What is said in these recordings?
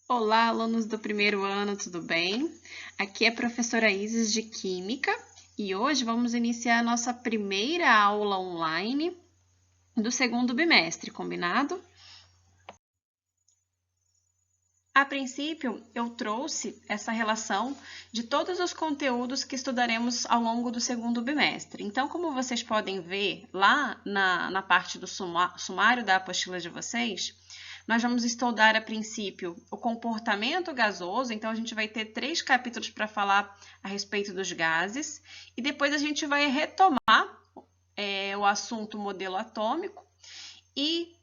Olá, alunos do primeiro ano, tudo bem? Aqui é a professora Isis de Química e hoje vamos iniciar a nossa primeira aula online do segundo bimestre, combinado? A princípio, eu trouxe essa relação de todos os conteúdos que estudaremos ao longo do segundo bimestre. Então, como vocês podem ver lá na parte do sumário da apostila de vocês, nós vamos estudar, a princípio, o comportamento gasoso. Então, a gente vai ter 3 capítulos para falar a respeito dos gases. E depois a gente vai retomar o assunto modelo atômico e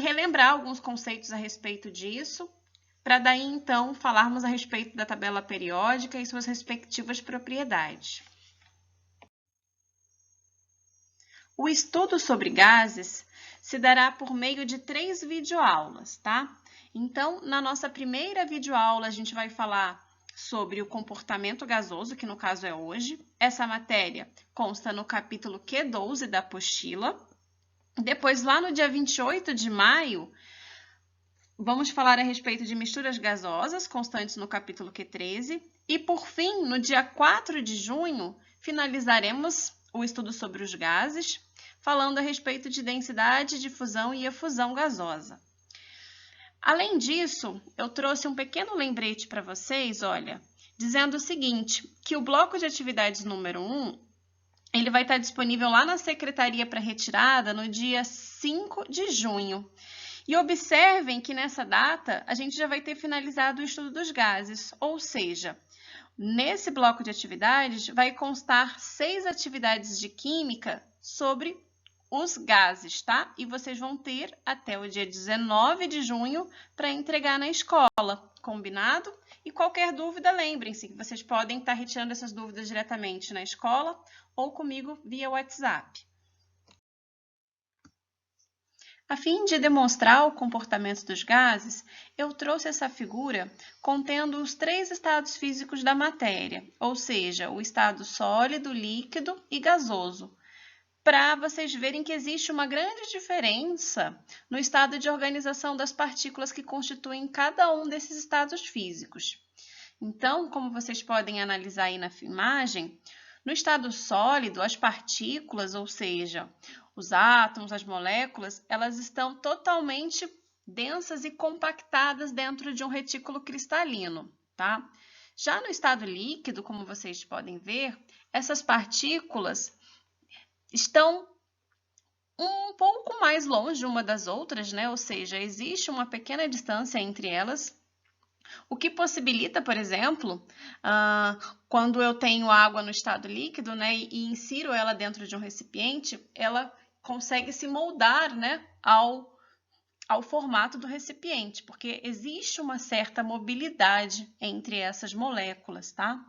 relembrar alguns conceitos a respeito disso, para daí, então, falarmos a respeito da tabela periódica e suas respectivas propriedades. O estudo sobre gases se dará por meio de 3 videoaulas, tá? Então, na nossa primeira videoaula, a gente vai falar sobre o comportamento gasoso, que no caso é hoje. Essa matéria consta no capítulo Q12 da apostila. Depois, lá no dia 28 de maio, vamos falar a respeito de misturas gasosas, constantes no capítulo Q13. E, por fim, no dia 4 de junho, finalizaremos o estudo sobre os gases, falando a respeito de densidade, difusão e efusão gasosa. Além disso, eu trouxe um pequeno lembrete para vocês, olha, dizendo o seguinte, que o bloco de atividades número 1, ele vai estar disponível lá na secretaria para retirada no dia 5 de junho. E observem que nessa data a gente já vai ter finalizado o estudo dos gases, ou seja, nesse bloco de atividades vai constar 6 atividades de química sobre os gases, tá? E vocês vão ter até o dia 19 de junho para entregar na escola, combinado? E qualquer dúvida, lembrem-se que vocês podem estar retirando essas dúvidas diretamente na escola ou comigo via WhatsApp. A fim de demonstrar o comportamento dos gases, eu trouxe essa figura contendo os 3 estados físicos da matéria, ou seja, o estado sólido, líquido e gasoso, para vocês verem que existe uma grande diferença no estado de organização das partículas que constituem cada um desses estados físicos. Então, como vocês podem analisar aí na imagem, no estado sólido, as partículas, ou seja, os átomos, as moléculas, elas estão totalmente densas e compactadas dentro de um retículo cristalino, tá? Já no estado líquido, como vocês podem ver, essas partículas estão um pouco mais longe uma das outras, né? Ou seja, existe uma pequena distância entre elas, o que possibilita, por exemplo, quando eu tenho água no estado líquido, né, e insiro ela dentro de um recipiente, ela consegue se moldar, né, ao formato do recipiente, porque existe uma certa mobilidade entre essas moléculas, tá?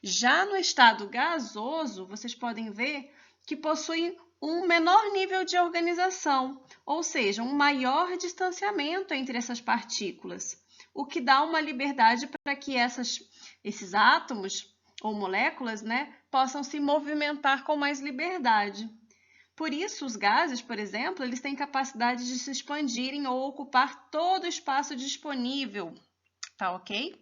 Já no estado gasoso, vocês podem ver que possui um menor nível de organização, ou seja, um maior distanciamento entre essas partículas, o que dá uma liberdade para que esses átomos ou moléculas, né, possam se movimentar com mais liberdade. Por isso, os gases, por exemplo, eles têm capacidade de se expandirem ou ocupar todo o espaço disponível, tá ok?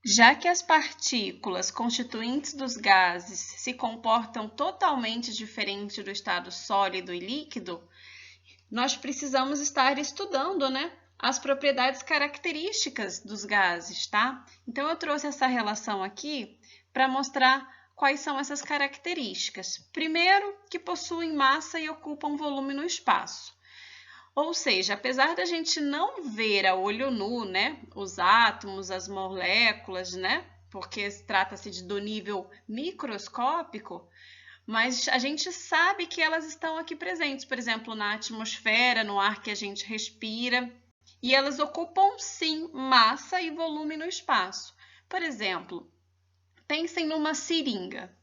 Já que as partículas constituintes dos gases se comportam totalmente diferente do estado sólido e líquido, nós precisamos estar estudando, né, as propriedades características dos gases, tá? Então, eu trouxe essa relação aqui para mostrar quais são essas características. Primeiro, que possuem massa e ocupam volume no espaço. Ou seja, apesar da gente não ver a olho nu, né, os átomos, as moléculas, né, porque trata-se do nível microscópico, mas a gente sabe que elas estão aqui presentes, por exemplo, na atmosfera, no ar que a gente respira, e elas ocupam, sim, massa e volume no espaço. Por exemplo, pensem numa seringa.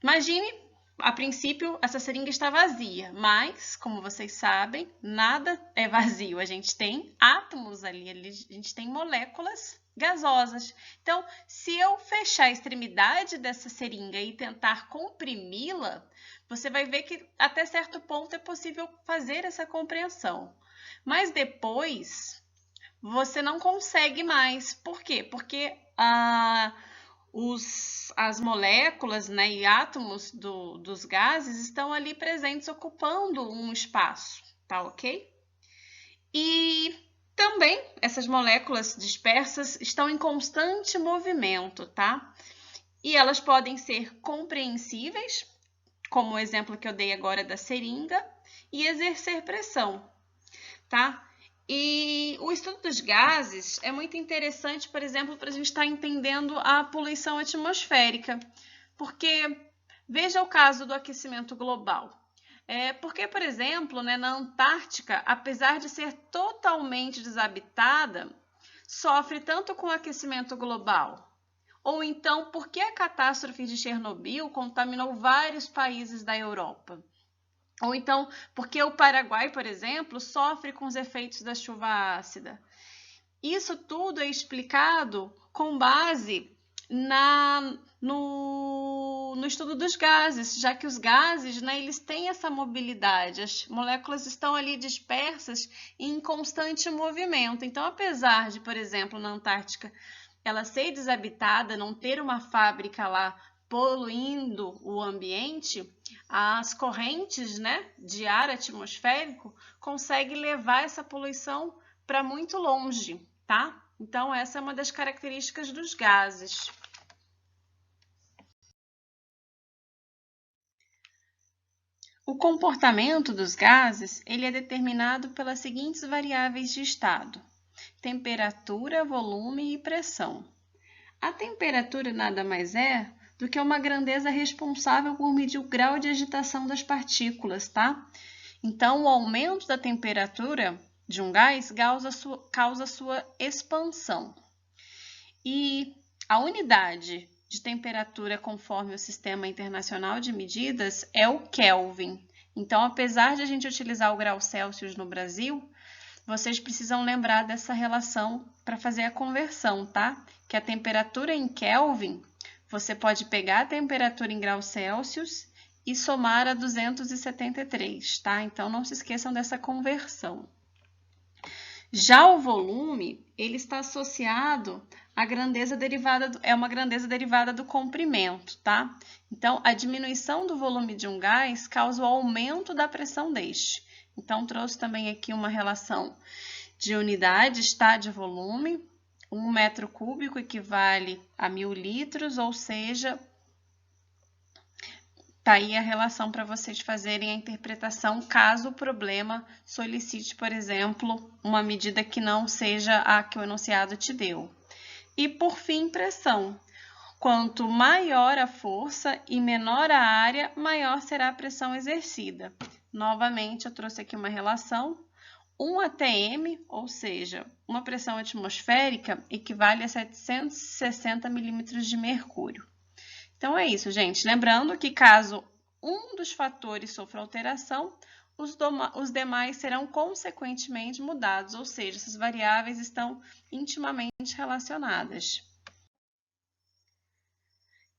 Imagine, a princípio, essa seringa está vazia, mas, como vocês sabem, nada é vazio. A gente tem átomos ali, a gente tem moléculas gasosas. Então, se eu fechar a extremidade dessa seringa e tentar comprimi-la, você vai ver que até certo ponto é possível fazer essa compreensão. Mas depois você não consegue mais. Por quê? Porque as moléculas, né, e átomos dos gases estão ali presentes, ocupando um espaço, tá ok? E também essas moléculas dispersas estão em constante movimento, tá? E elas podem ser compreensíveis, como o exemplo que eu dei agora da seringa, e exercer pressão, tá? E o estudo dos gases é muito interessante, por exemplo, para a gente estar entendendo a poluição atmosférica, porque veja o caso do aquecimento global. Porque, por exemplo, né, na Antártica, apesar de ser totalmente desabitada, sofre tanto com o aquecimento global. Ou então, por que a catástrofe de Chernobyl contaminou vários países da Europa? Ou então, porque o Paraguai, por exemplo, sofre com os efeitos da chuva ácida. Isso tudo é explicado com base no estudo dos gases, já que os gases, né, eles têm essa mobilidade, as moléculas estão ali dispersas em constante movimento. Então, apesar de, por exemplo, na Antártica, ela ser desabitada, não ter uma fábrica lá poluindo o ambiente, as correntes, né, de ar atmosférico conseguem levar essa poluição para muito longe, tá? Então, essa é uma das características dos gases. O comportamento dos gases, ele é determinado pelas seguintes variáveis de estado: temperatura, volume e pressão. A temperatura nada mais é do que uma grandeza responsável por medir o grau de agitação das partículas, tá? Então, o aumento da temperatura de um gás causa sua expansão. E a unidade de temperatura conforme o Sistema Internacional de Medidas é o Kelvin. Então, apesar de a gente utilizar o grau Celsius no Brasil, vocês precisam lembrar dessa relação para fazer a conversão, tá? Que a temperatura em Kelvin, você pode pegar a temperatura em graus Celsius e somar a 273, tá? Então, não se esqueçam dessa conversão. Já o volume, ele está associado à grandeza derivada, é uma grandeza derivada do comprimento, tá? Então, a diminuição do volume de um gás causa o aumento da pressão deste. Então, trouxe também aqui uma relação de unidades, tá? De volume. 1 metro cúbico equivale a 1000 litros, ou seja, tá aí a relação para vocês fazerem a interpretação caso o problema solicite, por exemplo, uma medida que não seja a que o enunciado te deu. E, por fim, pressão. Quanto maior a força e menor a área, maior será a pressão exercida. Novamente, eu trouxe aqui uma relação. 1 atm, ou seja, uma pressão atmosférica, equivale a 760 milímetros de mercúrio. Então, é isso, gente. Lembrando que caso um dos fatores sofra alteração, os demais serão consequentemente mudados, ou seja, essas variáveis estão intimamente relacionadas.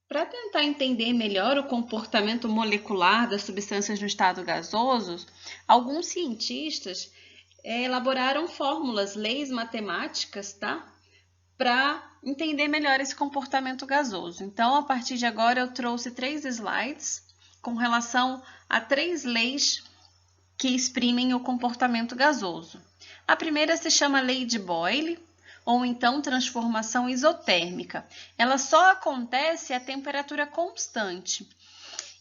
Para tentar entender melhor o comportamento molecular das substâncias no estado gasoso, alguns cientistas elaboraram fórmulas, leis matemáticas, tá? Para entender melhor esse comportamento gasoso. Então, a partir de agora, eu trouxe 3 slides com relação a 3 leis que exprimem o comportamento gasoso. A primeira se chama lei de Boyle, ou então transformação isotérmica. Ela só acontece a temperatura constante.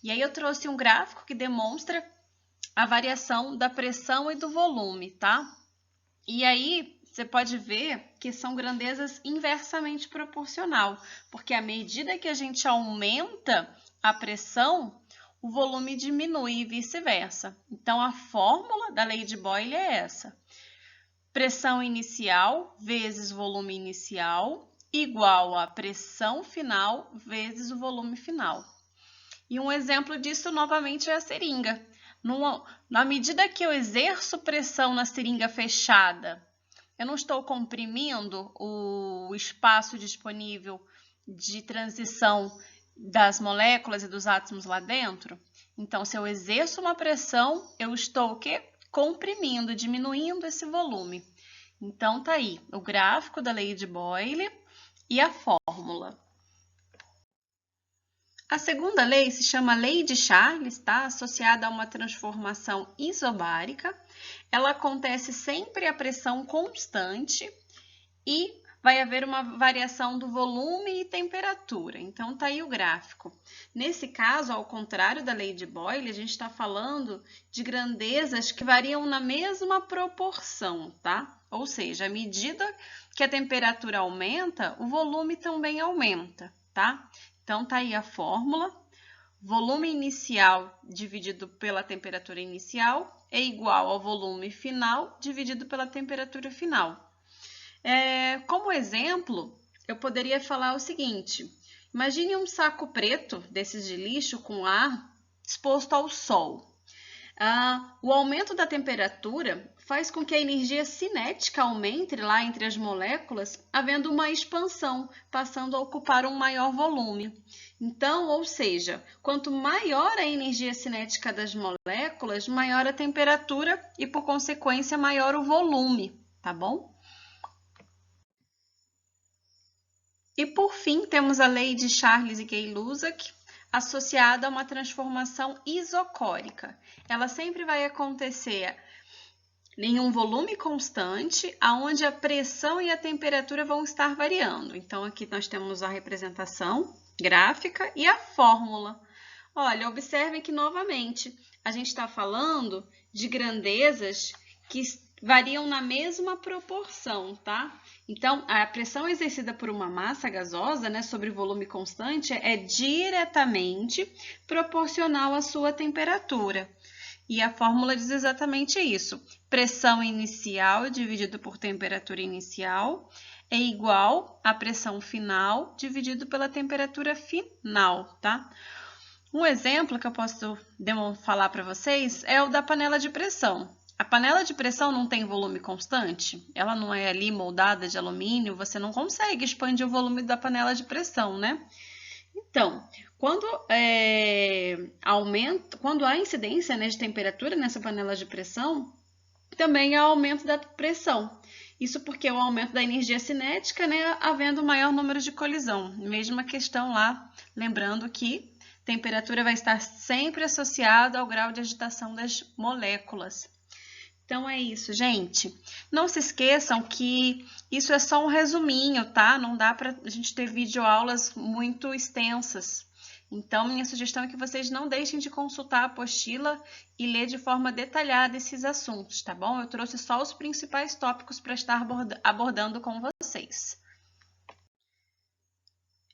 E aí eu trouxe um gráfico que demonstra a variação da pressão e do volume, tá? E aí você pode ver que são grandezas inversamente proporcional, porque à medida que a gente aumenta a pressão, o volume diminui e vice-versa. Então, a fórmula da lei de Boyle é essa: pressão inicial vezes volume inicial igual a pressão final vezes o volume final. E um exemplo disso, novamente, é a seringa. Na medida que eu exerço pressão na seringa fechada, eu não estou comprimindo o espaço disponível de transição das moléculas e dos átomos lá dentro? Então, se eu exerço uma pressão, eu estou o quê? Comprimindo, diminuindo esse volume. Então, tá aí o gráfico da lei de Boyle e a fórmula. A segunda lei se chama Lei de Charles, tá? Associada a uma transformação isobárica. Ela acontece sempre a pressão constante e vai haver uma variação do volume e temperatura. Então, tá aí o gráfico. Nesse caso, ao contrário da lei de Boyle, a gente está falando de grandezas que variam na mesma proporção, tá? Ou seja, à medida que a temperatura aumenta, o volume também aumenta, tá? Então, tá aí a fórmula. Volume inicial dividido pela temperatura inicial é igual ao volume final dividido pela temperatura final. Como exemplo, eu poderia falar o seguinte: imagine um saco preto desses de lixo com ar exposto ao sol. O aumento da temperatura faz com que a energia cinética aumente lá entre as moléculas, havendo uma expansão, passando a ocupar um maior volume. Então, ou seja, quanto maior a energia cinética das moléculas, maior a temperatura e, por consequência, maior o volume, tá bom? E, por fim, temos a lei de Charles e Gay-Lussac, associada a uma transformação isocórica. Ela sempre vai acontecer em um volume constante, onde a pressão e a temperatura vão estar variando. Então, aqui nós temos a representação gráfica e a fórmula. Olha, observem que, novamente, a gente está falando de grandezas que variam na mesma proporção, tá? Então, a pressão exercida por uma massa gasosa, né, sobre volume constante, é diretamente proporcional à sua temperatura. E a fórmula diz exatamente isso. Pressão inicial dividido por temperatura inicial é igual à pressão final dividido pela temperatura final, tá? Um exemplo que eu posso falar para vocês é o da panela de pressão. A panela de pressão não tem volume constante? Ela não é ali moldada de alumínio, você não consegue expandir o volume da panela de pressão, né? Então, quando há incidência, né, de temperatura nessa panela de pressão, também há aumento da pressão. Isso porque o aumento da energia cinética, né, havendo maior número de colisão. Mesma questão lá, lembrando que temperatura vai estar sempre associada ao grau de agitação das moléculas. Então, é isso, gente. Não se esqueçam que isso é só um resuminho, tá? Não dá para a gente ter videoaulas muito extensas. Então, minha sugestão é que vocês não deixem de consultar a apostila e ler de forma detalhada esses assuntos, tá bom? Eu trouxe só os principais tópicos para estar abordando com vocês.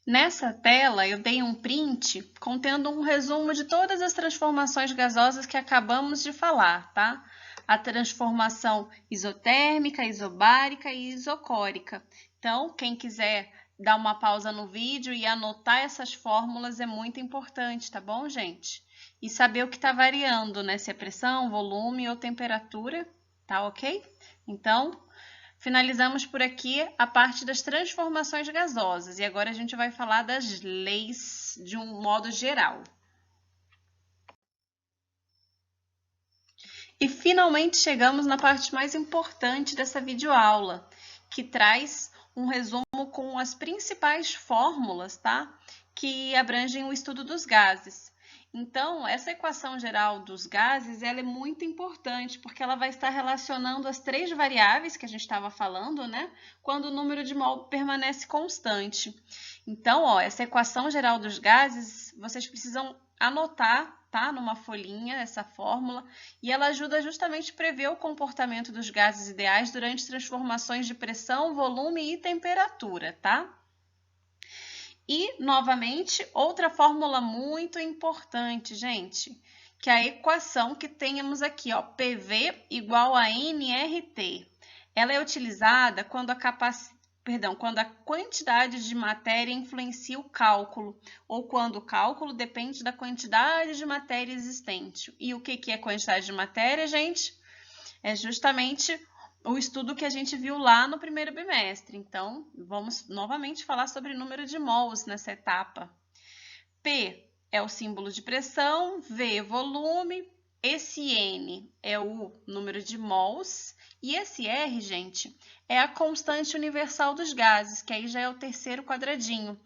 Nessa tela, eu dei um print contendo um resumo de todas as transformações gasosas que acabamos de falar, tá? A transformação isotérmica, isobárica e isocórica. Então, quem quiser dar uma pausa no vídeo e anotar essas fórmulas é muito importante, tá bom, gente? E saber o que está variando, né? Se é pressão, volume ou temperatura, tá ok? Então, finalizamos por aqui a parte das transformações gasosas e agora a gente vai falar das leis de um modo geral. E finalmente chegamos na parte mais importante dessa videoaula, que traz um resumo com as principais fórmulas, tá? Que abrangem o estudo dos gases. Então, essa equação geral dos gases, ela é muito importante, porque ela vai estar relacionando as três variáveis que a gente estava falando, né? Quando o número de mol permanece constante. Então, ó, essa equação geral dos gases, vocês precisam anotar, tá? Numa folhinha, essa fórmula, e ela ajuda justamente a prever o comportamento dos gases ideais durante transformações de pressão, volume e temperatura, tá? E, novamente, outra fórmula muito importante, gente, que é a equação que temos aqui, ó, PV igual a nRT. Ela é utilizada quando a quantidade de matéria influencia o cálculo, ou quando o cálculo depende da quantidade de matéria existente. E o que é quantidade de matéria, gente? É justamente o estudo que a gente viu lá no primeiro bimestre. Então, vamos novamente falar sobre número de mols nessa etapa. P é o símbolo de pressão, V, volume, esse N é o número de mols, e esse R, gente, é a constante universal dos gases, que aí já é o terceiro quadradinho.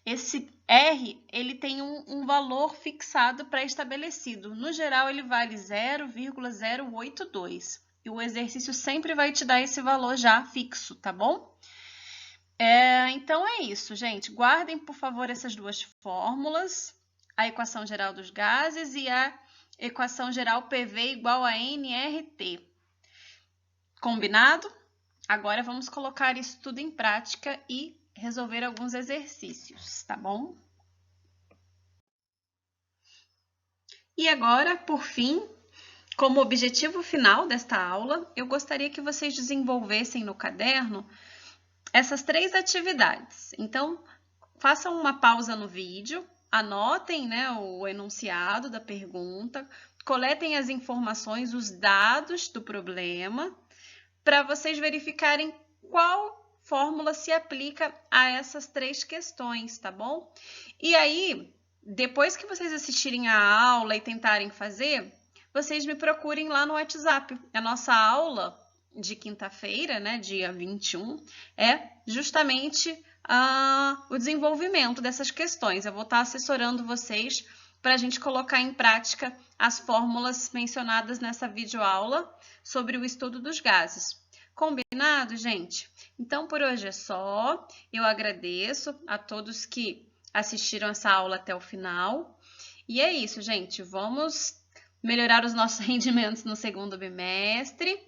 Esse R, ele tem um valor fixado pré-estabelecido. No geral, ele vale 0,082. E o exercício sempre vai te dar esse valor já fixo, tá bom? Então é isso, gente. Guardem, por favor, essas duas fórmulas, a equação geral dos gases e a equação geral PV igual a nRT. Combinado? Agora vamos colocar isso tudo em prática e resolver alguns exercícios, tá bom? E agora, por fim, como objetivo final desta aula, eu gostaria que vocês desenvolvessem no caderno essas 3 atividades. Então, façam uma pausa no vídeo, anotem, né, o enunciado da pergunta, coletem as informações, os dados do problema, para vocês verificarem qual fórmula se aplica a essas 3 questões, tá bom? E aí, depois que vocês assistirem a aula e tentarem fazer, vocês me procurem lá no WhatsApp. A nossa aula de quinta-feira, né, dia 21, é justamente o desenvolvimento dessas questões. Eu vou estar assessorando vocês para a gente colocar em prática as fórmulas mencionadas nessa videoaula sobre o estudo dos gases. Combinado, gente? Então, por hoje é só. Eu agradeço a todos que assistiram essa aula até o final. E é isso, gente. Vamos melhorar os nossos rendimentos no segundo bimestre,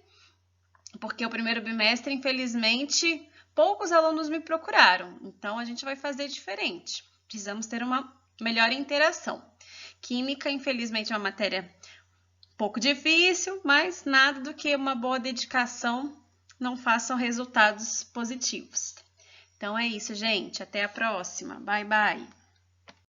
porque o primeiro bimestre, infelizmente, poucos alunos me procuraram. Então, a gente vai fazer diferente. Precisamos ter uma melhor interação. Química, infelizmente, é uma matéria um pouco difícil, mas nada do que uma boa dedicação não façam resultados positivos. Então é isso, gente. Até a próxima. Bye, bye.